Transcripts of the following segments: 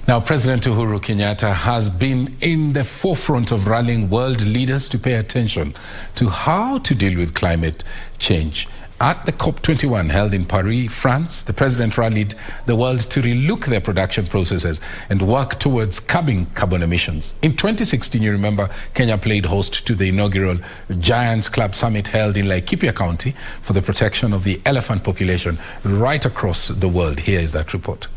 Now, President Uhuru Kenyatta has been in the forefront of rallying world leaders to pay attention to how to deal with climate change. At the COP21 held in Paris, France, the president rallied the world to relook their production processes and work towards curbing carbon emissions. In 2016, you remember, Kenya played host to the inaugural Giants Club Summit held in Laikipia County for the protection of the elephant population right across the world. Here is that report.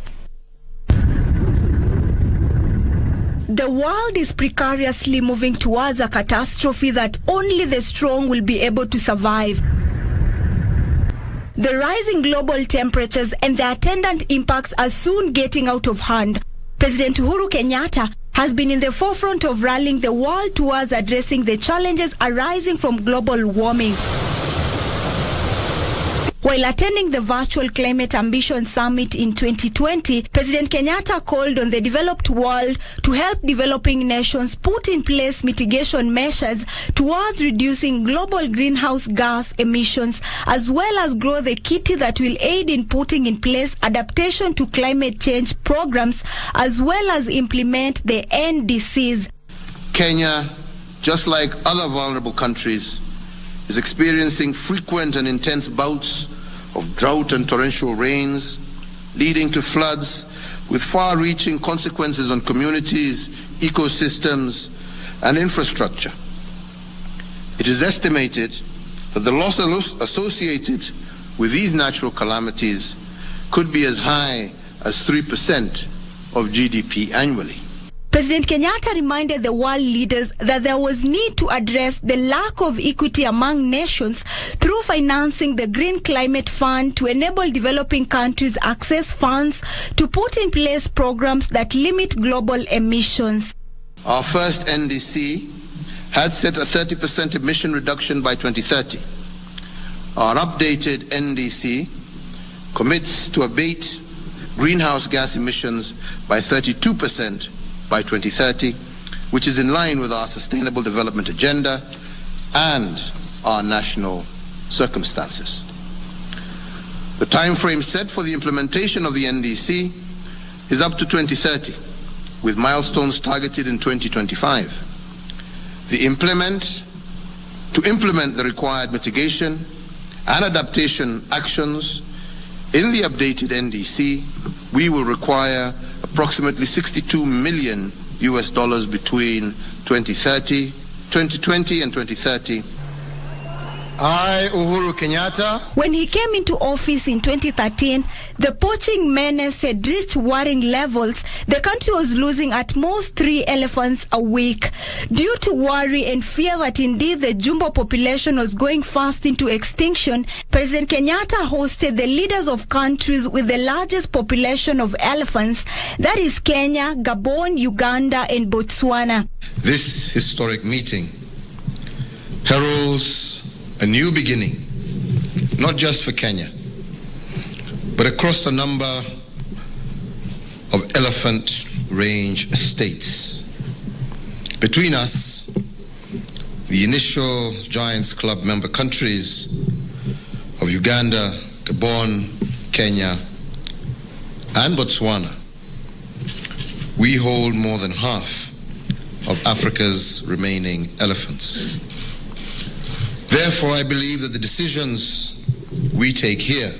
The world is precariously moving towards a catastrophe that only the strong will be able to survive. The rising global temperatures and the attendant impacts are soon getting out of hand. President Uhuru Kenyatta has been in the forefront of rallying the world towards addressing the challenges arising from global warming. While attending the virtual Climate Ambition Summit in 2020, President Kenyatta called on the developed world to help developing nations put in place mitigation measures towards reducing global greenhouse gas emissions, as well as grow the kitty that will aid in putting in place adaptation to climate change programs, as well as implement the NDCs. Kenya, just like other vulnerable countries, is experiencing frequent and intense bouts of drought and torrential rains, leading to floods with far-reaching consequences on communities, ecosystems, and infrastructure. It is estimated that the loss associated with these natural calamities could be as high as 3% of GDP annually. President Kenyatta reminded the world leaders that there was need to address the lack of equity among nations through financing the Green Climate Fund to enable developing countries access funds to put in place programs that limit global emissions. Our first NDC had set a 30% emission reduction by 2030. Our updated NDC commits to abate greenhouse gas emissions by 32% by 2030, which is in line with our Sustainable Development Agenda and our national circumstances. The time frame set for the implementation of the NDC is up to 2030, with milestones targeted in 2025. To implement the required mitigation and adaptation actions in the updated NDC, we will require approximately $62 million between 2020 and 2030. I, Uhuru Kenyatta. When he came into office in 2013, the poaching menace had reached worrying levels. The country was losing at most 3 elephants a week. Due to worry and fear that indeed the jumbo population was going fast into extinction, President Kenyatta hosted the leaders of countries with the largest population of elephants, that is Kenya, Gabon, Uganda, and Botswana. This historic meeting heralds a new beginning, not just for Kenya, but across a number of elephant range states. Between us, the initial Giants Club member countries of Uganda, Gabon, Kenya, and Botswana, we hold more than half of Africa's remaining elephants. Therefore, I believe that the decisions we take here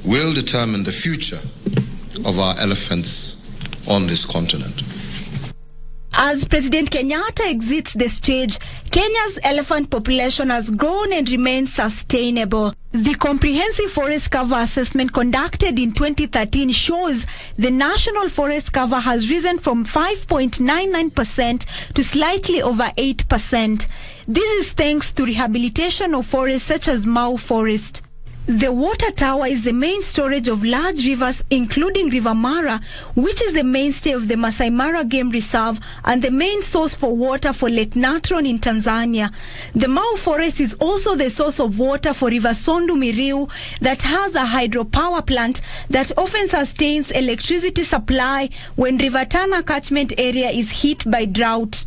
will determine the future of our elephants on this continent. As President Kenyatta exits the stage, Kenya's elephant population has grown and remains sustainable. The comprehensive forest cover assessment conducted in 2013 shows the national forest cover has risen from 5.99% to slightly over 8%. This is thanks to rehabilitation of forests such as Mau Forest. The water tower is the main storage of large rivers, including River Mara, which is the mainstay of the Masai Mara Game Reserve and the main source for water for Lake Natron in Tanzania. The Mau Forest is also the source of water for River Sondu Miriu, that has a hydropower plant that often sustains electricity supply when River Tana catchment area is hit by drought.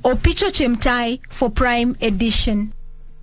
Opicho Chemtai for Prime Edition.